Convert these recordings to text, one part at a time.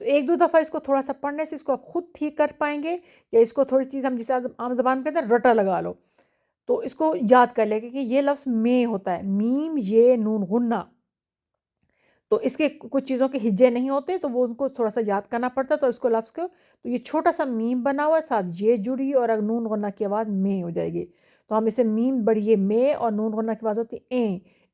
تو ایک دو دفعہ اس کو تھوڑا سا پڑھنے سے اس کو آپ خود ٹھیک کر پائیں گے، یا اس کو تھوڑی چیز ہم جسے عام زبان میں کہتے ہیں رٹا لگا لو، تو اس کو یاد کر لے کہ یہ لفظ میں ہوتا ہے، میم یہ نون غنہ، تو اس کے کچھ چیزوں کے ہجے نہیں ہوتے تو وہ ان کو تھوڑا سا یاد کرنا پڑتا ہے، تو اس کو لفظ کو، تو یہ چھوٹا سا میم بنا ہوا ہے، ساتھ یہ جڑی اور اگر نون غنہ کی آواز میں ہو جائے گی، تو ہم اسے میم بڑی ہے میں، اور نون غنہ کی آواز ہوتی ہے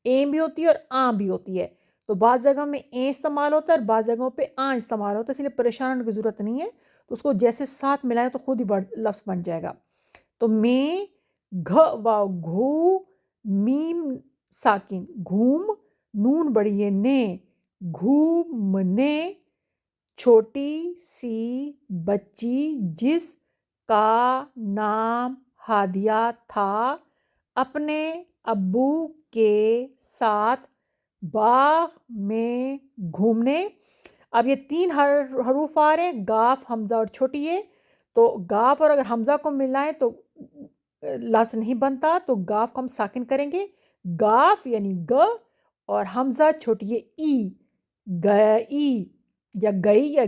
این بھی ہوتی ہے اور آں بھی ہوتی ہے، تو بعض جگہوں میں این استعمال ہوتا ہے اور بعض جگہوں پہ آں استعمال ہوتا ہے، اس لیے پریشان ہونے کی ضرورت نہیں ہے، تو اس کو جیسے ساتھ ملائیں تو خود ہی لفظ بن جائے گا۔ تو میں، گھ و گھو، میم ساکن گھوم، نون بڑی ہے نے، گھومنے، چھوٹی سی بچی جس کا نام ہادیہ تھا، اپنے ابو کے ساتھ باغ میں گھومنے۔ اب یہ 3 حروف آ رہے ہیں، گاف، حمزہ اور چھوٹی ہے، تو گاف اور اگر حمزہ کو ملائیں تو لفظ نہیں بنتا، تو گاف کو ہم ساکن کریں گے، گاف یعنی گ، اور حمزہ چھوٹی ہے ای، گئی یا گئی یا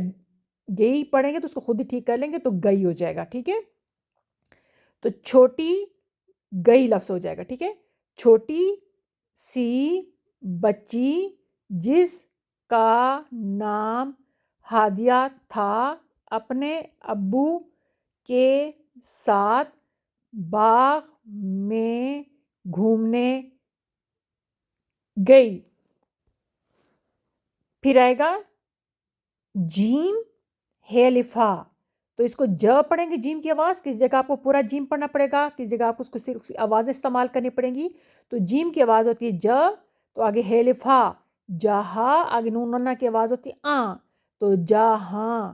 گئی پڑھیں گے تو اس کو خود ہی ٹھیک کر لیں گے تو گئی ہو جائے گا، ٹھیک ہے، تو چھوٹی گئی لفظ ہو جائے گا، ٹھیک ہے، چھوٹی سی بچی جس کا نام ہادیہ تھا، اپنے ابو کے ساتھ باغ میں گھومنے گئی۔ پھر آئے گا جیم ہے لفا، تو اس کو ج پڑھیں گے جیم کی آواز، کس جگہ آپ کو پورا جیم پڑھنا پڑے گا، کس جگہ آپ کو صرف آوازیں استعمال کرنی پڑیں گی، تو جیم کی آواز ہوتی ہے ج، تو آگے ہے لفا، جہاں، آگے نون غنہ کی آواز ہوتی ہے آں، تو جہاں،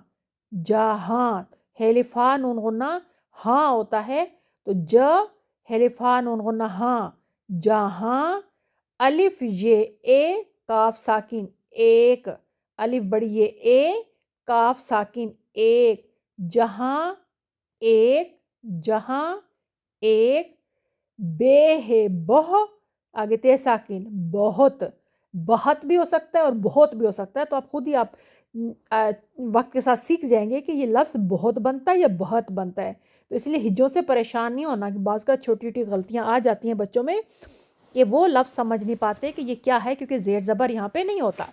جہاں، ہے لفا نون غنہ ہاں ہوتا ہے، تو ج ہے لفا نون غنہ ہاں، جہاں، الف یہ اے، کاف ساکن ایک، الف بڑی یہ اے، کاف ساکن ایک، جہاں ایک، جہاں ایک، بے ہے بہ، آگے تے ساکن بہت، بہت بھی ہو سکتا ہے اور بہت بھی ہو سکتا ہے، تو آپ خود ہی آپ وقت کے ساتھ سیکھ جائیں گے کہ یہ لفظ بہت بنتا ہے یا بہت بنتا ہے، تو اس لیے ہجوں سے پریشان نہیں ہونا، کہ بعض کا چھوٹی چھوٹی غلطیاں آ جاتی ہیں بچوں میں کہ وہ لفظ سمجھ نہیں پاتے کہ یہ کیا ہے، کیونکہ زیر زبر یہاں پہ نہیں ہوتا،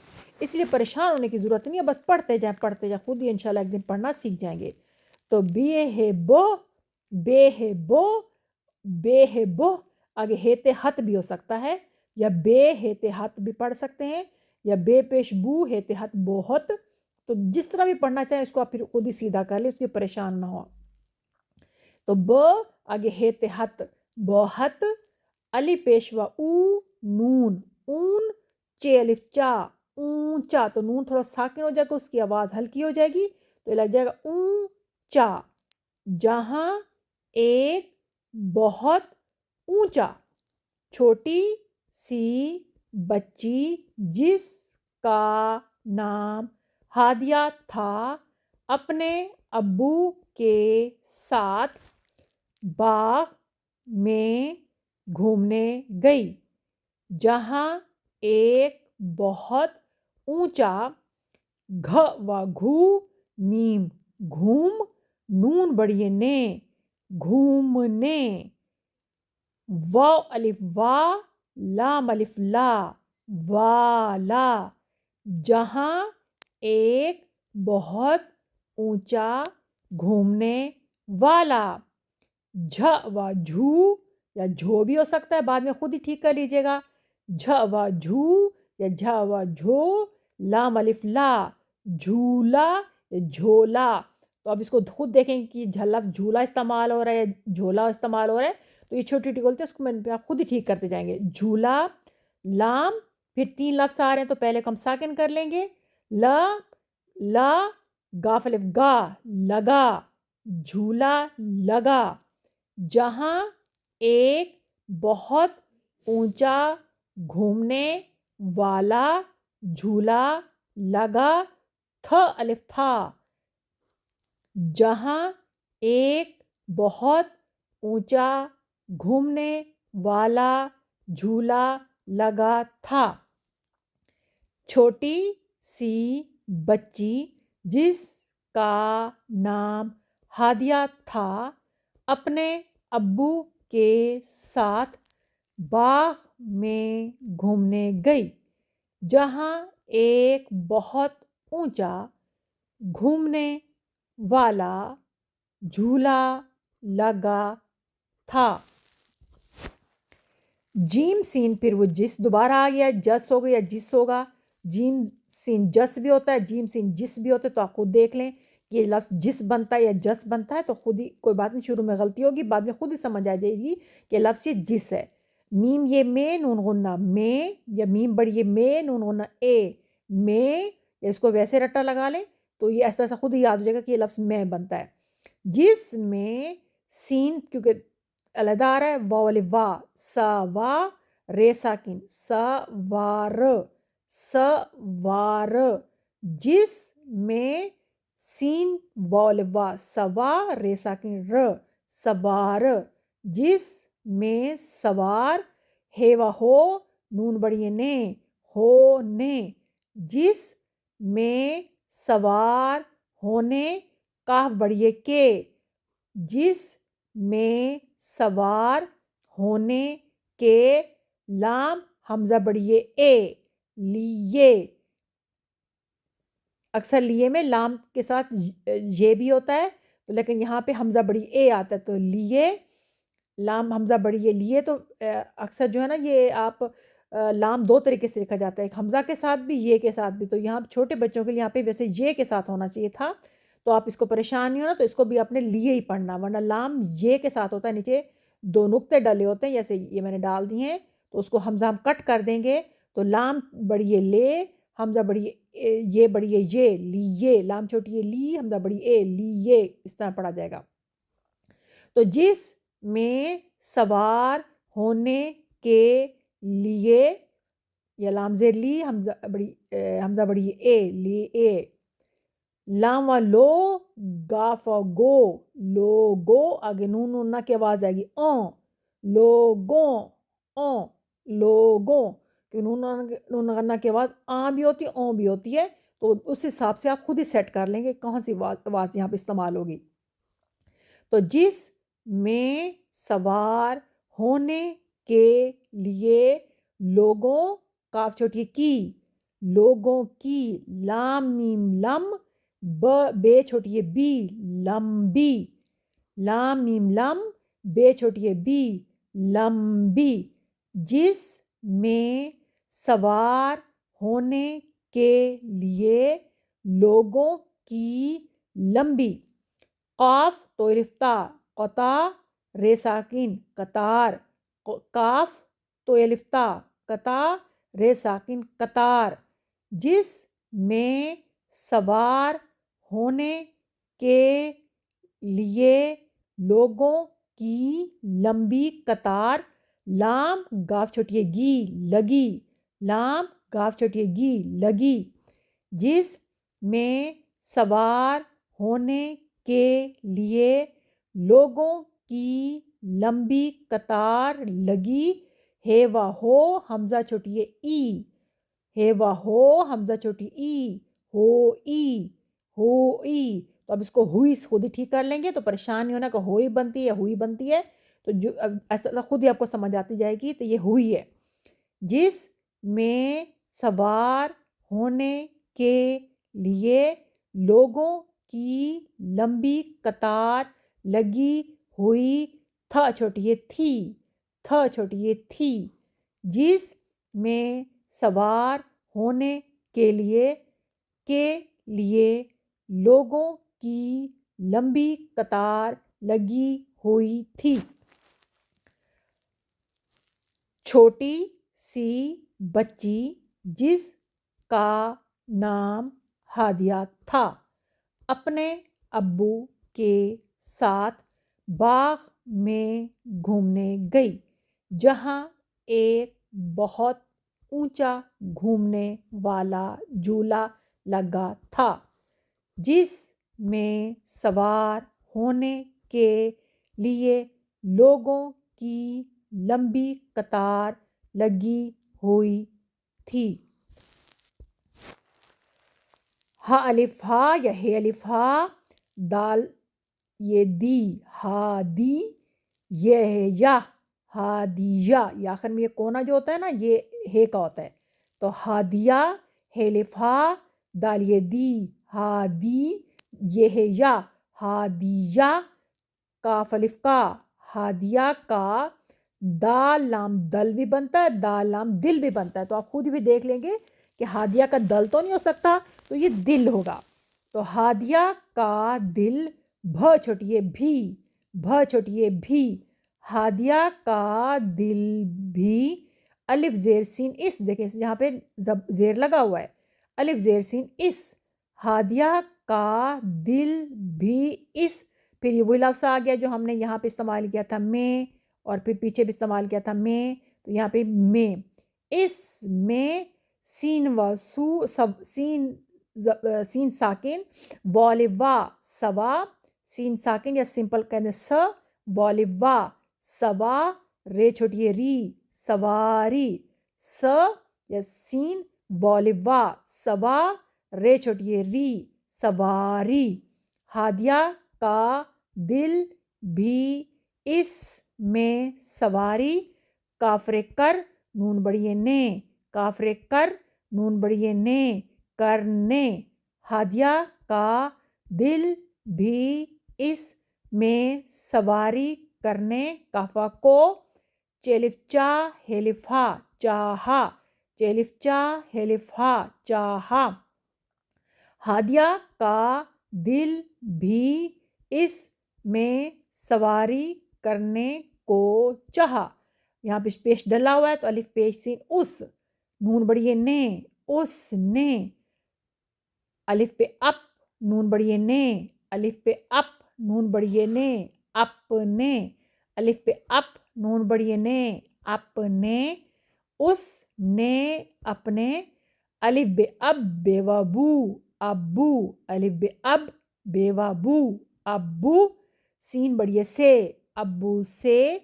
اس لیے پریشان ہونے کی ضرورت نہیں ہے، بس پڑھتے جائیں خود ہی انشاءاللہ ایک دن پڑھنا سیکھ جائیں گے۔ تو بے ہے بو، بے ہے بو، بے ہے بو، آگے ہیتے ہت بھی ہو سکتا ہے، یا بے ہیتے ہت بھی پڑھ سکتے ہیں، یا بے پیش بو ہیتے ہت بہت، تو جس طرح بھی پڑھنا چاہیں اس کو آپ پھر خود ہی سیدھا کر لیں، اس کی پریشان نہ ہو۔ تو ب، آگے ہیتے ہت بہت، علی پیشوا او، نون، اون، چے الف چا، اونچا، تو نون تھوڑا ساکن ہو جائے گا، اس کی آواز ہلکی ہو جائے گی تو لگ جائے گا اونچا، جہاں ایک بہت اونچا، چھوٹی سی بچی جس کا نام ہادیہ تھا، اپنے ابو کے ساتھ باغ میں گھومنے گئی، جہاں ایک بہت اونچا، گھ و گھو، میم گھوم، نون بڑی ہے نے، گھومنے، واو الف وا، لام الف لا، والا، جہاں ایک بہت اونچا گھومنے والا، جھ و جھو، یا جھو بھی ہو سکتا ہے، بعد میں خود ہی ٹھیک کر لیجئے گا، جھ و جھو یا جھ و جھو، لام الف لا، جھولا یا جھولا، تو اب اس کو خود دیکھیں گے کہ لفظ جھولا استعمال ہو رہا ہے یا جھولا استعمال ہو رہا ہے، تو یہ چھوٹی چھوٹی غلطی ہے، اس کو میں آپ خود ہی ٹھیک کرتے جائیں گے، جھولا، لام، پھر 3 لفظ آ رہے ہیں تو پہلے کو ہم ساکن کر لیں گے، لا، لا، گاف الف گا، لگا، جھولا لگا، جہاں ایک بہت اونچا گھومنے والا جھولا لگا، تھ الف تھا، جہاں ایک بہت اونچا گھومنے والا جھولا لگا تھا، چھوٹی سی بچی جس کا نام ہادیہ تھا اپنے ابو کے ساتھ باغ میں گھومنے گئی جہاں ایک بہت اونچا گھومنے والا جھولا لگا تھا۔ جیم سین پھر وہ جس دوبارہ آ گیا، جس ہوگا یا جس ہوگا، جیم سین جس بھی ہوتا ہے، جیم سین جس بھی ہوتا ہے، تو آپ خود دیکھ لیں یہ لفظ جس بنتا ہے یا جس بنتا ہے، تو خود ہی کوئی بات نہیں، شروع میں غلطی ہوگی، بعد میں خود ہی سمجھ آ جائے گی کہ لفظ یہ جس ہے۔ میم یہ میں، نون غنہ میں، یا میم بڑی یہ میں، نون غنہ اے، میں، یا اس کو ویسے رٹا لگا لیں تو یہ ایسا ایسا خود ہی یاد ہو جائے گا کہ یہ لفظ میں بنتا ہے۔ جس میں سین کیونکہ علیحدہ آ رہا ہے، واو الف وا، سا وا، رے ساکن، سوار، سوار، جس میں سین واو الف وا، سوا، رے ساکن ر، سوار، جس میں سوار، ہے و ہو، نون بڑی نے، ہونے، جس میں سوار ہونے، کاف بڑی کے، جس میں سوار ہونے کے، لام حمزہ بڑی اے، لیے، اکثر لیے میں لام کے ساتھ یہ بھی ہوتا ہے لیکن یہاں پہ حمزہ بڑی اے آتا ہے، تو لیے، لام حمزہ بڑی یہ لیے، تو اکثر جو ہے نا یہ آپ لام دو طریقے سے لکھا جاتا ہے، ایک حمزہ کے ساتھ بھی، یہ کے ساتھ بھی، تو یہاں چھوٹے بچوں کے لیے یہاں پہ ویسے یہ کے ساتھ ہونا چاہیے تھا، تو آپ اس کو پریشان نہیں ہونا، تو اس کو بھی اپنے لیے ہی پڑھنا، ورنہ لام یہ کے ساتھ ہوتا ہے، نیچے دو نقطے ڈالے ہوتے ہیں جیسے یہ میں نے ڈال دیے ہیں، تو اس کو حمزہ ہم کٹ کر دیں گے، تو لام بڑی یہ لے، حمزہ بڑی یہ بڑی یہ لیے، لام چھوٹی یہ لی، حمزہ بڑی اے، لیے، اس طرح پڑھا جائے گا۔ تو جس میں سوار ہونے کے لیے، یا لام زیر لی، حمزہ بڑی اے، لی اے، لام و لو، گاف و گو، لوگو، آگے نون نونہ کی آواز آئے گی، اون، لوگوں، اون، لوگوں، کہ نون غنہ کی آواز آن بھی ہوتی ہے، اون بھی ہوتی ہے، تو اس حساب سے آپ خود ہی سیٹ کر لیں گے کون سی آواز یہاں پہ استعمال ہوگی۔ تو جس میں سوار ہونے کے لیے لوگوں، کاف چھوٹی کی، لوگوں کی، لام میم لم، بے چھوٹی بی، لمبی، لام میم لم، بے چھوٹی بی، لمبی، جس میں سوار ہونے کے لیے لوگوں کی لمبی، قاف تو الف تا، قطع، رے ساکن، قطار، کاف تو الف تا، قطع، رے ساکن، قطار، جس میں سوار ہونے کے لیے لوگوں کی لمبی قطار، لام گاف چھوٹی گی، لگی، لام گاف چھوٹی گی، لگی، جس میں سوار ہونے کے لیے لوگوں کی لمبی قطار لگی، ہے و ہو، حمزہ چھوٹی ای، ہے و ہو، حمزہ چھوٹی ای، ہو ای، ہو ای، تو اب اس کو ہوئی خود ہی ٹھیک کر لیں گے، تو پریشان نہیں ہونا کہ ہوئی بنتی ہے ہوئی بنتی ہے، تو جو ایسا خود ہی آپ کو سمجھ آتی جائے گی، تو یہ ہوئی ہے۔ جس میں سوار ہونے کے لیے لوگوں کی لمبی قطار لگی ہوئی، تھا چھوٹی یہ تھی، تھا چھوٹی یہ تھی، جس میں سوار ہونے کے لیے لوگوں کی لمبی قطار لگی ہوئی تھی۔ چھوٹی سی بچی جس کا نام ہادیہ تھا اپنے ابو کے ساتھ باغ میں گھومنے گئی جہاں ایک بہت اونچا گھومنے والا جھولا لگا تھا جس میں سوار ہونے کے لیے لوگوں کی لمبی قطار لگی ہوئی تھی۔ ہا الف ہا یا ہے الف ہا، دال یہ دی، ہا دی، یہ ہے یا، ہادیہ، یہ آخر میں یہ کونا جو ہوتا ہے نا یہ ہے کا ہوتا ہے، تو ہادیہ، ہے الف ہا، دال یہ دی، ہا دی، یہ ہے یا، ہادیہ، کاف الف کا، ہادیہ کا، دال لام دل بھی بنتا ہے، دال لام دل بھی بنتا ہے، تو آپ خود بھی دیکھ لیں گے کہ ہادیہ کا دل تو نہیں ہو سکتا، تو یہ دل ہوگا، تو ہادیہ کا دل، بھ چھوٹیے بھی، بھ چھوٹیے بھی، ہادیہ کا دل بھی، الف زیر سین اس، دیکھیں جہاں پہ زیر لگا ہوا ہے، الف زیر سین اس، ہادیہ کا دل بھی اس، پھر یہ وہی لفظ آ گیا جو ہم نے یہاں پہ استعمال کیا تھا میں، اور پھر پیچھے بھی استعمال کیا تھا میں، تو یہاں پہ میں، اس میں سین و سو سب سین ساکن، والف وا سوا، سین ساکن یا سمپل کہنے س، والف وا سوا، رے چھوٹی ری، سواری، س یا سین، والف وا سوا، رے چھوٹی ری، سواری، ہادیہ کا دل بھی اس میں سواری، کافر کر، نون بڑی نے، کافر کر، نون بڑی نے، کرنے، ہادیہ کا دل بھی اس میں سواری کرنے، کافا کو، چیلف چا، ہیلف ہا، چاہا، چیلف چا، ہیلف ہا، چاہا، ہادیہ کا دل بھی اس میں سواری کرنے کو چاہا، یہاں پہ پیش ڈلا ہوا ہے تو الف پیش سین اس، نون بڑی نے، اس نے، الف پہ اپ، نون بڑی نے، الف پہ اپ، نون بڑی نے، اپنے، الف پہ اپ، نون بڑی نے، اپنے، اس نے اپنے، الف بے اب، بے و بو، ابو، الف بے اب، بے و بو، ابو، سین بڑی سے، ابو سے،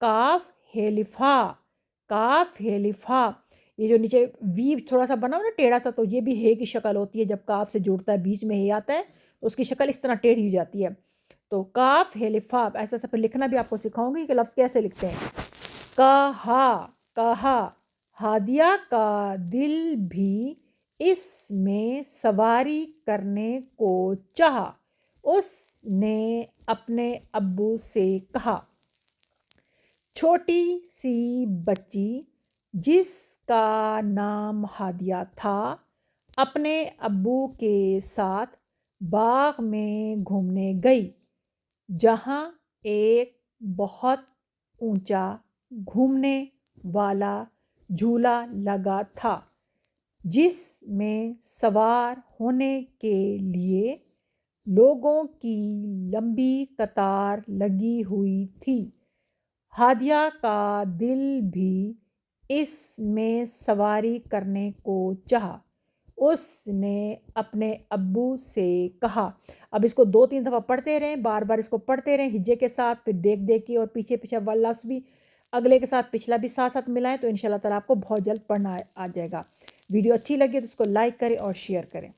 کاف ہے الف ہا، کاف ہے الف ہا، یہ جو نیچے وی تھوڑا سا بنا ہو نا ٹیڑھا سا، تو یہ بھی ہے کی شکل ہوتی ہے، جب کاف سے جڑتا ہے بیچ میں ہے آتا ہے تو اس کی شکل اس طرح ٹیڑھی ہو جاتی ہے، تو کاف ہے الف ہا، ایسا ایسا پھر لکھنا بھی آپ کو سکھاؤں گی کہ لفظ کیسے لکھتے ہیں، کہا، کہا، ہادیہ کا دل بھی اس میں سواری کرنے کو چاہا، اس نے اپنے ابو سے کہا، چھوٹی سی بچی جس کا نام ہادیہ تھا، اپنے ابو کے ساتھ باغ میں گھومنے گئی، جہاں ایک بہت اونچا گھومنے والا جھولا لگا تھا، جس میں سوار ہونے کے لیے لوگوں کی لمبی قطار لگی ہوئی تھی، ہادیہ کا دل بھی اس میں سواری کرنے کو چاہا، اس نے اپنے ابو سے کہا، اب اس کو 2-3 دفعہ پڑھتے رہیں، بار بار اس کو پڑھتے رہیں ہجے کے ساتھ، پھر دیکھ دیکھ کے، اور پیچھے پیچھے لفظ بھی اگلے کے ساتھ پچھلا بھی ساتھ ساتھ ملائیں، تو انشاءاللہ تعالیٰ آپ کو بہت جلد پڑھنا آ جائے گا۔ ویڈیو اچھی لگے تو اس کو لائک کریں اور شیئر کریں۔